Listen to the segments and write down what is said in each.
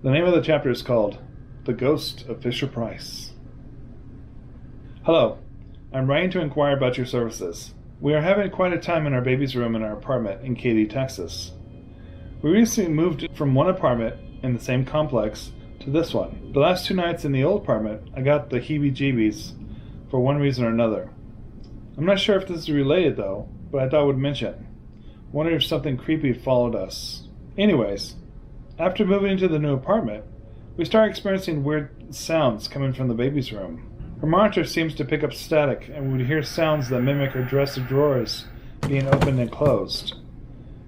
The name of the chapter is called The Ghost of Fisher Price. Hello, I'm writing to inquire about your services. We are having quite a time in our baby's room in our apartment in Katy, Texas. We recently moved from one apartment in the same complex to this one. The last 2 nights in the old apartment, I got the heebie-jeebies for one reason or another. I'm not sure if this is related though, but I thought I would mention. Wondering if something creepy followed us. Anyways, after moving into the new apartment, we started experiencing weird sounds coming from the baby's room. Her monitor seems to pick up static, and we would hear sounds that mimic her dresser drawers being opened and closed.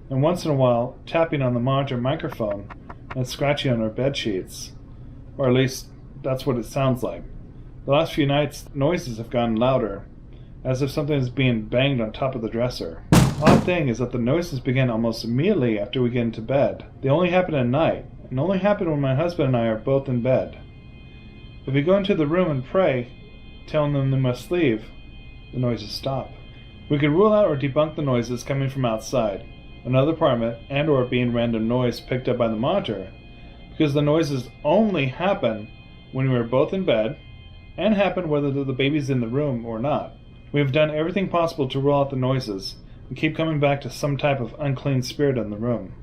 And once in a while, tapping on the monitor microphone and scratching on her bed sheets. Or at least, that's what it sounds like. The last few nights, noises have gotten louder, as if something is being banged on top of the dresser. Odd thing is that the noises begin almost immediately after we get into bed. They only happen at night, and only happen when my husband and I are both in bed. If we go into the room and pray, telling them they must leave, the noises stop. We could rule out or debunk the noises coming from outside, another apartment, and or being random noise picked up by the monitor, because the noises only happen when we are both in bed, and happen whether the baby's in the room or not. We have done everything possible to rule out the noises, and keep coming back to some type of unclean spirit in the room.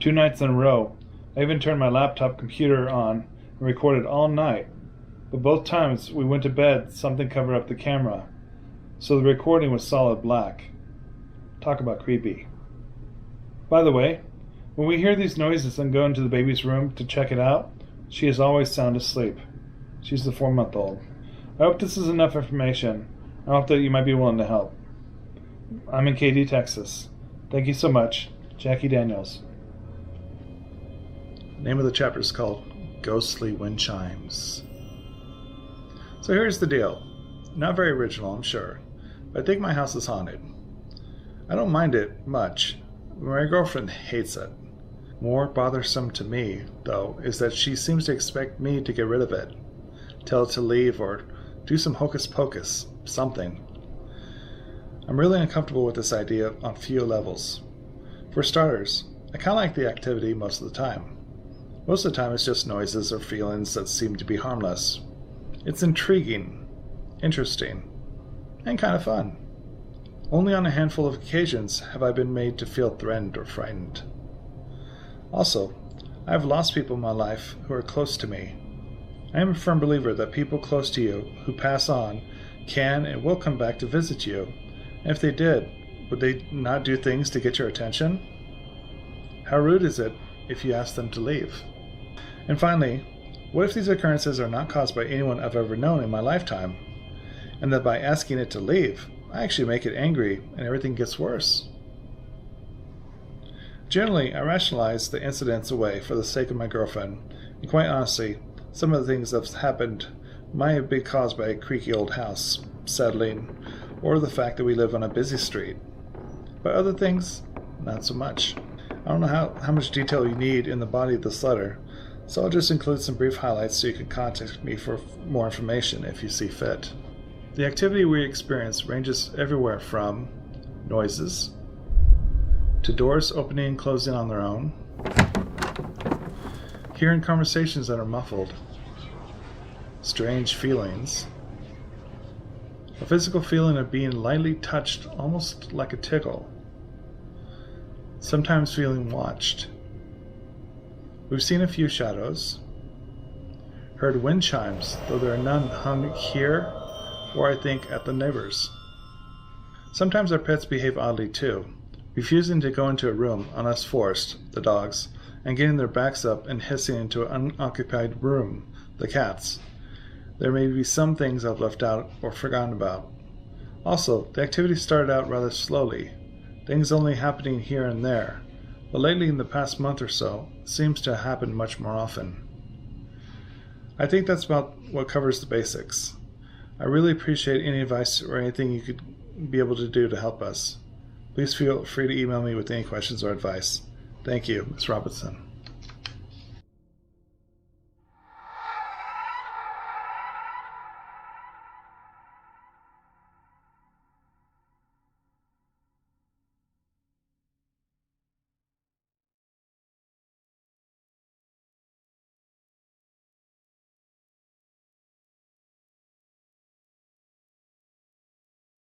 2 nights in a row, I even turned my laptop computer on and recorded all night, but both times we went to bed, something covered up the camera, so the recording was solid black. Talk about creepy. By the way, when we hear these noises and go into the baby's room to check it out, she is always sound asleep. She's the 4-month-old. I hope this is enough information. I hope that you might be willing to help. I'm in Katy, Texas. Thank you so much. Jackie Daniels. The name of the chapter is called Ghostly Wind Chimes. So here's the deal. Not very original, I'm sure, but I think my house is haunted. I don't mind it much. My girlfriend hates it. More bothersome to me, though, is that she seems to expect me to get rid of it, tell it to leave, or do some hocus pocus, something. I'm really uncomfortable with this idea on few levels. For starters, I kind of like the activity most of the time. Most of the time it's just noises or feelings that seem to be harmless. It's intriguing, interesting, and kind of fun. Only on a handful of occasions have I been made to feel threatened or frightened. Also, I have lost people in my life who are close to me. I am a firm believer that people close to you who pass on can and will come back to visit you. And if they did, would they not do things to get your attention? How rude is it if you ask them to leave? And finally, what if these occurrences are not caused by anyone I've ever known in my lifetime, and that by asking it to leave, I actually make it angry and everything gets worse? Generally, I rationalize the incidents away for the sake of my girlfriend, and quite honestly, some of the things that have happened might have been caused by a creaky old house, settling, or the fact that we live on a busy street. But other things, not so much. I don't know how much detail you need in the body of this letter, so I'll just include some brief highlights so you can contact me for more information if you see fit. The activity we experience ranges everywhere from noises, to doors opening and closing on their own, hearing conversations that are muffled, strange feelings, a physical feeling of being lightly touched almost like a tickle, sometimes feeling watched. We've seen a few shadows, heard wind chimes, though there are none hung here or I think at the neighbors. Sometimes our pets behave oddly too, refusing to go into a room unless forced, the dogs, and getting their backs up and hissing into an unoccupied room, the cats. There may be some things I've left out or forgotten about. Also, the activity started out rather slowly, things only happening here and there, but lately in the past month or so, it seems to happen much more often. I think that's about what covers the basics. I really appreciate any advice or anything you could be able to do to help us. Please feel free to email me with any questions or advice. Thank you, Ms. Robinson.